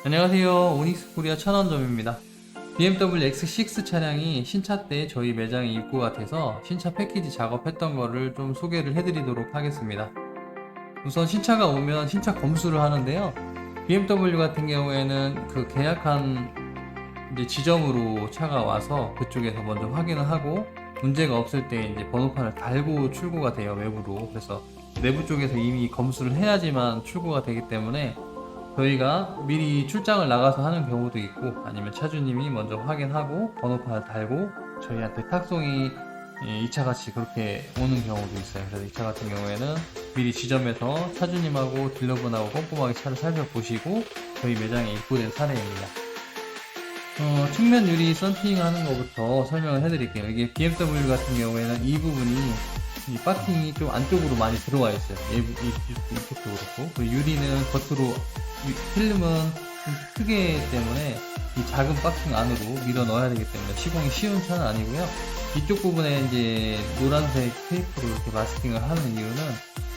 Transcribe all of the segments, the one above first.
안녕하세요. 오닉스 코리아 천원점입니다. BMW X6 차량이 신차 때 저희 매장에 입고가 돼서 신차 패키지 작업했던 거를 좀 소개를 해드리도록 하겠습니다. 우선 신차가 오면 신차 검수를 하는데요. BMW 같은 경우에는 그 계약한 이제 지점으로 차가 와서 그쪽에서 먼저 확인을 하고 문제가 없을 때 이제 번호판을 달고 출고가 돼요, 외부로. 그래서 내부 쪽에서 이미 검수를 해야지만 출고가 되기 때문에 저희가 미리 출장을 나가서 하는 경우도 있고, 아니면 차주님이 먼저 확인하고 번호판을 달고 저희한테 탁송이 2차 같이 그렇게 오는 경우도 있어요. 그래서 2차 같은 경우에는 미리 지점에서 차주님하고 딜러분하고 꼼꼼하게 차를 살펴보시고 저희 매장에 입고된 사례입니다. 측면 유리 썬팅 하는 것부터 설명을 해드릴게요. 이게 BMW 같은 경우에는 이 부분이 이 바킹이 좀 안쪽으로 많이 들어와 있어요. 이쪽도 그렇고. 그리고 유리는 겉으로, 필름은 좀 크기 때문에 이 작은 바킹 안으로 밀어 넣어야 되기 때문에 시공이 쉬운 차는 아니고요. 이쪽 부분에 이제 노란색 테이프로 이렇게 마스킹을 하는 이유는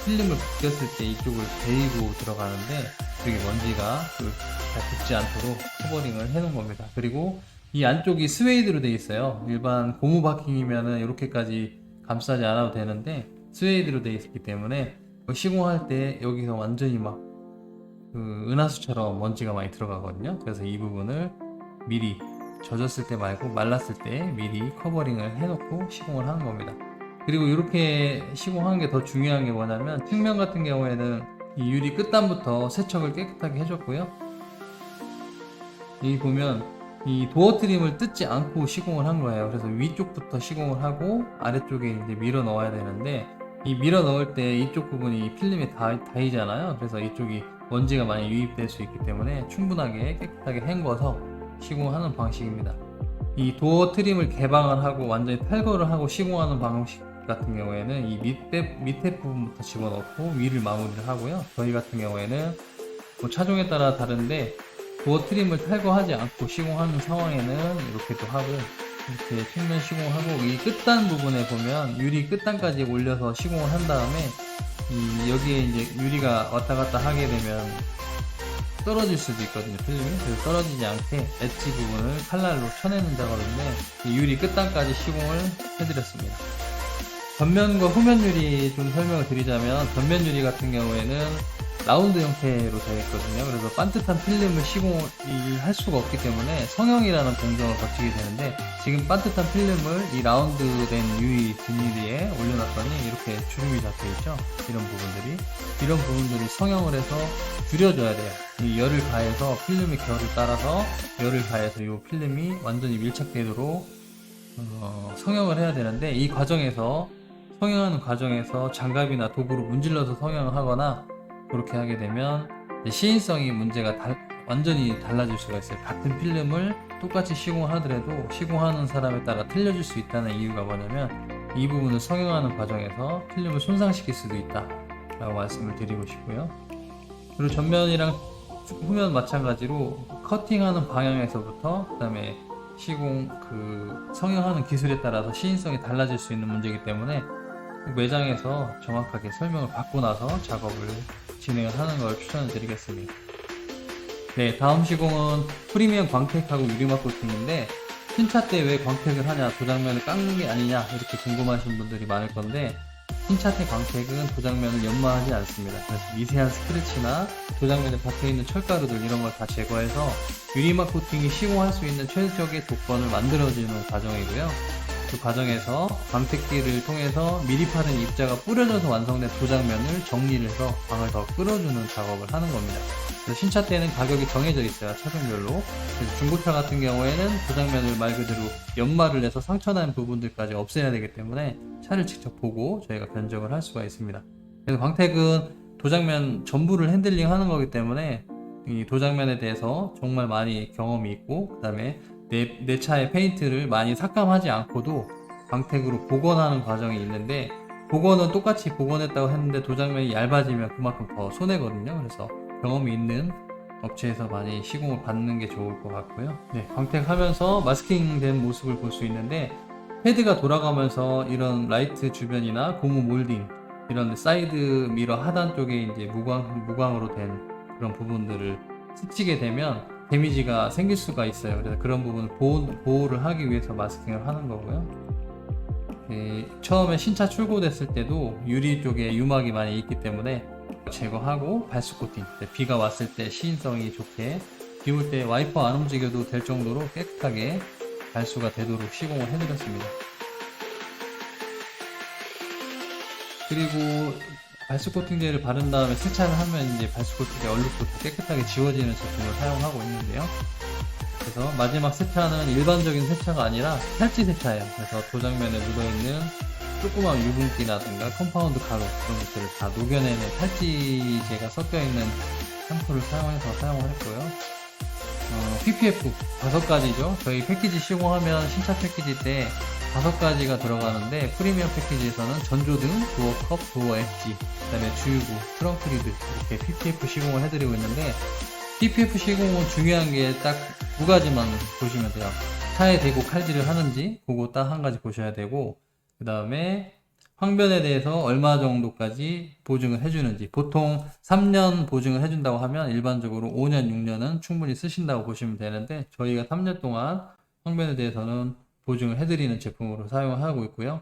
필름을 벗겼을 때 이쪽을 베이고 들어가는데 여기 먼지가 잘 붙지 않도록 커버링을 해 놓은 겁니다. 그리고 이 안쪽이 스웨이드로 되어 있어요. 일반 고무 바킹이면은 이렇게까지 감싸지 않아도 되는데 스웨이드로 되어 있기 때문에 시공할 때 여기서 완전히 막 은하수처럼 먼지가 많이 들어가거든요. 그래서 이 부분을 미리 젖었을 때 말고 말랐을 때 미리 커버링을 해놓고 시공을 하는 겁니다. 그리고 이렇게 시공하는 게 더 중요한 게 뭐냐면, 측면 같은 경우에는 이 유리 끝단부터 세척을 깨끗하게 해줬고요. 여기 보면 이 도어 트림을 뜯지 않고 시공을 한 거예요. 그래서 위쪽부터 시공을 하고 아래쪽에 이제 밀어 넣어야 되는데, 이 밀어 넣을 때 이쪽 부분이 필름에 닿이잖아요. 그래서 이쪽이 먼지가 많이 유입될 수 있기 때문에 충분하게 깨끗하게 헹궈서 시공하는 방식입니다. 이 도어 트림을 개방을 하고 완전히 탈거를 하고 시공하는 방식 같은 경우에는 이 밑에 부분부터 집어넣고 위를 마무리를 하고요. 저희 같은 경우에는 뭐 차종에 따라 다른데 도어 트림을 탈거하지 않고 시공하는 상황에는 이렇게도 하고, 이렇게 측면 시공하고 이 끝단 부분에 보면 유리 끝단까지 올려서 시공을 한 다음에 여기에 이제 유리가 왔다 갔다 하게 되면 떨어질 수도 있거든요, 필름이. 그래서 떨어지지 않게 엣지 부분을 칼날로 쳐내는 작업인데 이 유리 끝단까지 시공을 해드렸습니다. 전면과 후면 유리 좀 설명을 드리자면, 전면 유리 같은 경우에는 라운드 형태로 되어 있거든요. 그래서 반듯한 필름을 시공을 할 수가 없기 때문에 성형이라는 공정을 거치게 되는데, 지금 반듯한 필름을 이 라운드된 유리 뒷유리에 올려놨더니 이렇게 주름이 잡혀 있죠. 이런 부분들이 성형을 해서 줄여줘야 돼요. 이 열을 가해서 필름의 결을 따라서 열을 가해서 이 필름이 완전히 밀착되도록 성형을 해야 되는데, 이 과정에서 성형하는 과정에서 장갑이나 도구로 문질러서 성형을 하거나 그렇게 하게 되면 시인성이 문제가 완전히 달라질 수가 있어요. 같은 필름을 똑같이 시공을 하더라도 시공하는 사람에 따라 틀려질 수 있다는 이유가 뭐냐면, 이 부분을 성형하는 과정에서 필름을 손상시킬 수도 있다 라고 말씀을 드리고 싶고요. 그리고 전면이랑 후면 마찬가지로 커팅하는 방향에서부터 그 다음에 시공 성형하는 기술에 따라서 시인성이 달라질 수 있는 문제이기 때문에 매장에서 정확하게 설명을 받고 나서 작업을 진행을 하는 걸 추천을 드리겠습니다. 네, 다음 시공은 프리미엄 광택하고 유리막 코팅인데, 신차 때 왜 광택을 하냐, 도장면을 깎는 게 아니냐 이렇게 궁금하신 분들이 많을 건데, 신차 때 광택은 도장면을 연마하지 않습니다. 그래서 미세한 스크래치나 도장면에 박혀있는 철가루들 이런 걸 다 제거해서 유리막 코팅이 시공할 수 있는 최적의 조건을 만들어주는 과정이고요. 그 과정에서 광택기를 통해서 미리 파른 입자가 뿌려져서 완성된 도장면을 정리를 해서 광을 더 끌어주는 작업을 하는 겁니다. 그래서 신차 때는 가격이 정해져 있어요, 차종별로. 그래서 중고차 같은 경우에는 도장면을 말 그대로 연마를 해서 상처난 부분들까지 없애야 되기 때문에 차를 직접 보고 저희가 견적을 할 수가 있습니다. 그래서 광택은 도장면 전부를 핸들링 하는 거기 때문에 이 도장면에 대해서 정말 많이 경험이 있고, 그 다음에 내 차의 페인트를 많이 삭감하지 않고도 광택으로 복원하는 과정이 있는데, 복원은 똑같이 복원했다고 했는데 도장면이 얇아지면 그만큼 더 손해거든요. 그래서 경험이 있는 업체에서 많이 시공을 받는 게 좋을 것 같고요. 네, 광택하면서 마스킹된 모습을 볼 수 있는데, 헤드가 돌아가면서 이런 라이트 주변이나 고무 몰딩, 이런 사이드 미러 하단 쪽에 이제 무광으로 된 그런 부분들을 스치게 되면 데미지가 생길 수가 있어요. 그래서 그런 부분을 보호를 하기 위해서 마스킹을 하는 거고요. 처음에 신차 출고됐을 때도 유리 쪽에 유막이 많이 있기 때문에 제거하고 발수 코팅, 비가 왔을 때 시인성이 좋게, 비 올 때 와이퍼 안 움직여도 될 정도로 깨끗하게 발수가 되도록 시공을 해드렸습니다. 그리고 발수 코팅제를 바른 다음에 세차를 하면 이제 발수 코팅제 얼룩도 깨끗하게 지워지는 제품을 사용하고 있는데요. 그래서 마지막 세차는 일반적인 세차가 아니라 탈지 세차예요. 그래서 도장면에 묻어있는 조그만 유분기라든가 컴파운드 가루 그런 것들을 다 녹여내는 탈지제가 섞여있는 샴푸를 사용해서 사용을 했고요. PPF 5가지죠. 저희 패키지 시공하면 신차 패키지 때 5가지가 들어가는데, 프리미엄 패키지에서는 전조등, 도어컵, 도어 엣지, 그 다음에 주유구, 트렁크 리드 이렇게 PPF 시공을 해드리고 있는데, PPF 시공은 중요한 게 딱 2가지만 보시면 돼요. 차에 대고 칼질을 하는지 그거 딱 한 가지 보셔야 되고, 그 다음에 황변에 대해서 얼마 정도까지 보증을 해주는지, 보통 3년 보증을 해준다고 하면 일반적으로 5년, 6년은 충분히 쓰신다고 보시면 되는데, 저희가 3년 동안 황변에 대해서는 보증을 해드리는 제품으로 사용을 하고 있고요.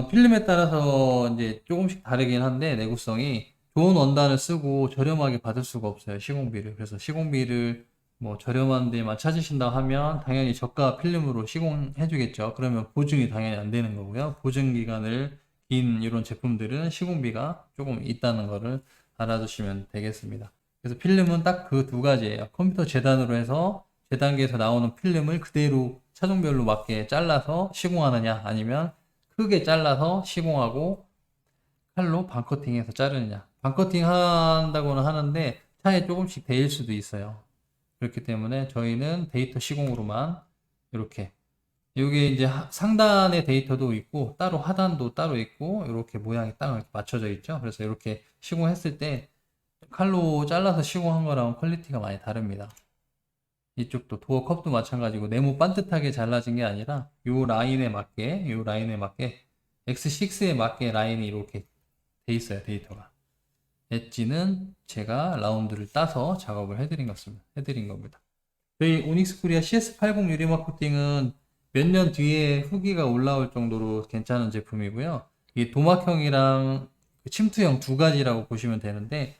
필름에 따라서 이제 조금씩 다르긴 한데, 내구성이 좋은 원단을 쓰고 저렴하게 받을 수가 없어요, 시공비를. 그래서 시공비를 뭐 저렴한 데만 찾으신다 하면 당연히 저가 필름으로 시공해 주겠죠. 그러면 보증이 당연히 안 되는 거고요. 보증 기간을 긴 이런 제품들은 시공비가 조금 있다는 거를 알아두시면 되겠습니다. 그래서 필름은 딱 그 2가지예요. 컴퓨터 재단으로 해서 재단기에서 나오는 필름을 그대로 차종별로 맞게 잘라서 시공하느냐, 아니면 크게 잘라서 시공하고 칼로 반커팅해서 자르느냐. 반커팅 한다고는 하는데 차에 조금씩 데일 수도 있어요. 그렇기 때문에 저희는 데이터 시공으로만 이렇게, 여기 이제 상단의 데이터도 있고 따로 하단도 따로 있고 이렇게 모양이 딱 이렇게 맞춰져 있죠. 그래서 이렇게 시공했을 때 칼로 잘라서 시공한 거랑 퀄리티가 많이 다릅니다. 이쪽도 도어 컵도 마찬가지고 네모 반듯하게 잘라진 게 아니라 요 라인에 맞게 X6에 맞게 라인이 이렇게 돼 있어요, 데이터가. 엣지는 제가 라운드를 따서 작업을 해드린 겁니다. 저희 오닉스 코리아 CS80 유리막 코팅은 몇 년 뒤에 후기가 올라올 정도로 괜찮은 제품이고요. 이 도막형이랑 침투형 2가지라고 보시면 되는데,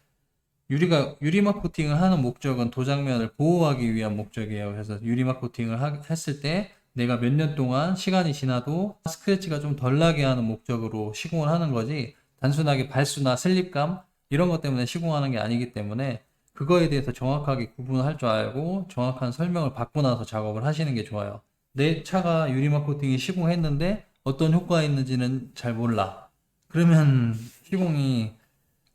유리막 코팅을 하는 목적은 도장면을 보호하기 위한 목적이에요. 그래서 유리막 코팅을 했을 때 내가 몇 년 동안 시간이 지나도 스크래치가 좀 덜 나게 하는 목적으로 시공을 하는 거지, 단순하게 발수나 슬립감 이런 것 때문에 시공하는 게 아니기 때문에, 그거에 대해서 정확하게 구분할 줄 알고 정확한 설명을 받고 나서 작업을 하시는 게 좋아요. 내 차가 유리막 코팅이 시공했는데 어떤 효과가 있는지는 잘 몰라. 그러면 시공이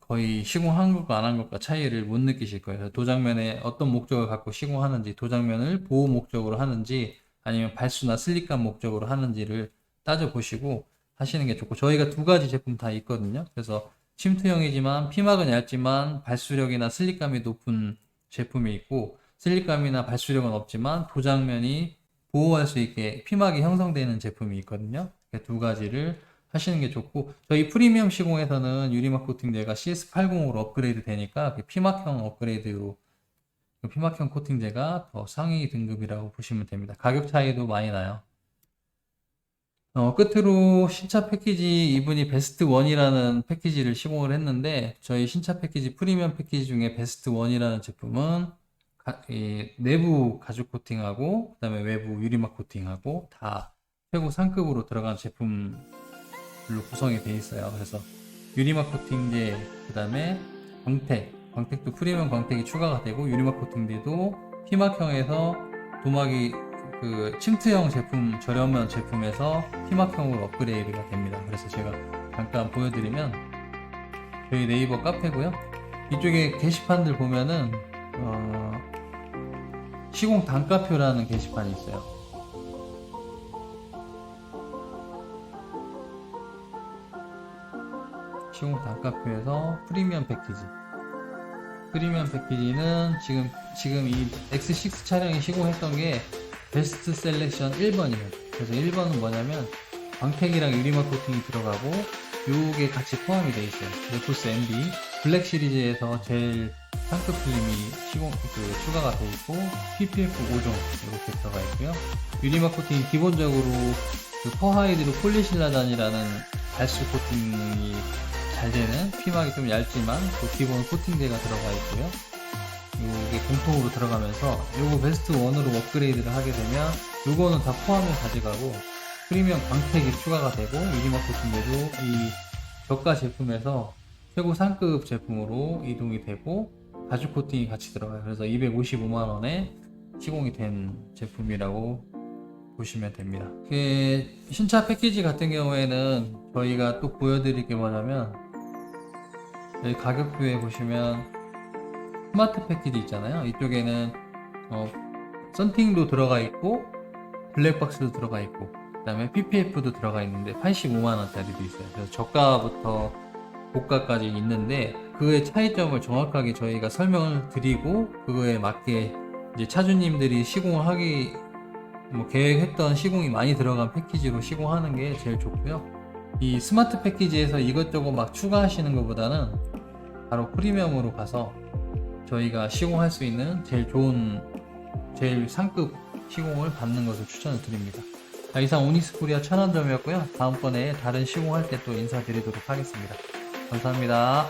거의 시공한 것과 안 한 것과 차이를 못 느끼실 거예요. 도장면에 어떤 목적을 갖고 시공하는지, 도장면을 보호 목적으로 하는지 아니면 발수나 슬립감 목적으로 하는지를 따져보시고 하시는 게 좋고, 저희가 2가지 제품 다 있거든요. 그래서 침투형이지만 피막은 얇지만 발수력이나 슬립감이 높은 제품이 있고, 슬립감이나 발수력은 없지만 도장면이 보호할 수 있게 피막이 형성되는 제품이 있거든요. 2가지를 하시는 게 좋고, 저희 프리미엄 시공에서는 유리막 코팅제가 CS80으로 업그레이드 되니까 피막형 업그레이드로, 피막형 코팅제가 더 상위 등급이라고 보시면 됩니다. 가격 차이도 많이 나요. 끝으로 신차 패키지, 이분이 베스트 1이라는 패키지를 시공을 했는데, 저희 신차 패키지 프리미엄 패키지 중에 베스트 1이라는 제품은 내부 가죽 코팅하고 그 다음에 외부 유리막 코팅하고 다 최고 상급으로 들어간 제품으로 구성이 되어 있어요. 그래서 유리막 코팅제, 그 다음에 광택도 프리미엄 광택이 추가가 되고, 유리막 코팅제도 피막형에서 도막이 침투형 제품, 저렴한 제품에서 피막형으로 업그레이드가 됩니다. 그래서 제가 잠깐 보여드리면, 저희 네이버 카페고요. 이쪽에 게시판들 보면은 시공 단가표라는 게시판이 있어요. 시공 단가표에서 프리미엄 패키지는 지금 이 X6 차량이 시공했던 게 베스트 셀렉션 1번이에요. 그래서 1번은 뭐냐면 광택이랑 유리막 코팅이 들어가고 요게 같이 포함이 되어 있어요. 레포스 MB 블랙 시리즈에서 제일 상급 필름이 추가가 되어 있고 PPF 5종 이렇게 들어가 있고요. 유리막 코팅 기본적으로 퍼하이드로 폴리실라단이라는 발수 코팅이 잘 되는 피막이 좀 얇지만 또 기본 코팅제가 들어가 있고요. 이게 공통으로 들어가면서 요거 베스트 1으로 업그레이드를 하게 되면 요거는 다 포함을 가져가고 프리미엄 광택이 추가가 되고 유리막 코팅제도 이 저가 제품에서 최고 상급 제품으로 이동이 되고 가죽 코팅이 같이 들어가요. 그래서 255만원에 시공이 된 제품이라고 보시면 됩니다. 신차 패키지 같은 경우에는 저희가 또 보여드릴 게 뭐냐면 여기 가격표에 보시면 스마트 패키지 있잖아요. 이쪽에는 썬팅도 들어가 있고 블랙박스도 들어가 있고 그 다음에 PPF도 들어가 있는데 85만원짜리도 있어요. 그래서 저가부터 고가까지 있는데 그의 차이점을 정확하게 저희가 설명을 드리고 그거에 맞게 이제 차주님들이 시공을 하기 계획했던 시공이 많이 들어간 패키지로 시공하는 게 제일 좋고요. 이 스마트 패키지에서 이것저것 막 추가하시는 것보다는 바로 프리미엄으로 가서 저희가 시공할 수 있는 제일 좋은 제일 상급 시공을 받는 것을 추천을 드립니다. 자, 이상 오닉스코리아 천안점이었고요. 다음번에 다른 시공할 때 또 인사드리도록 하겠습니다. 감사합니다.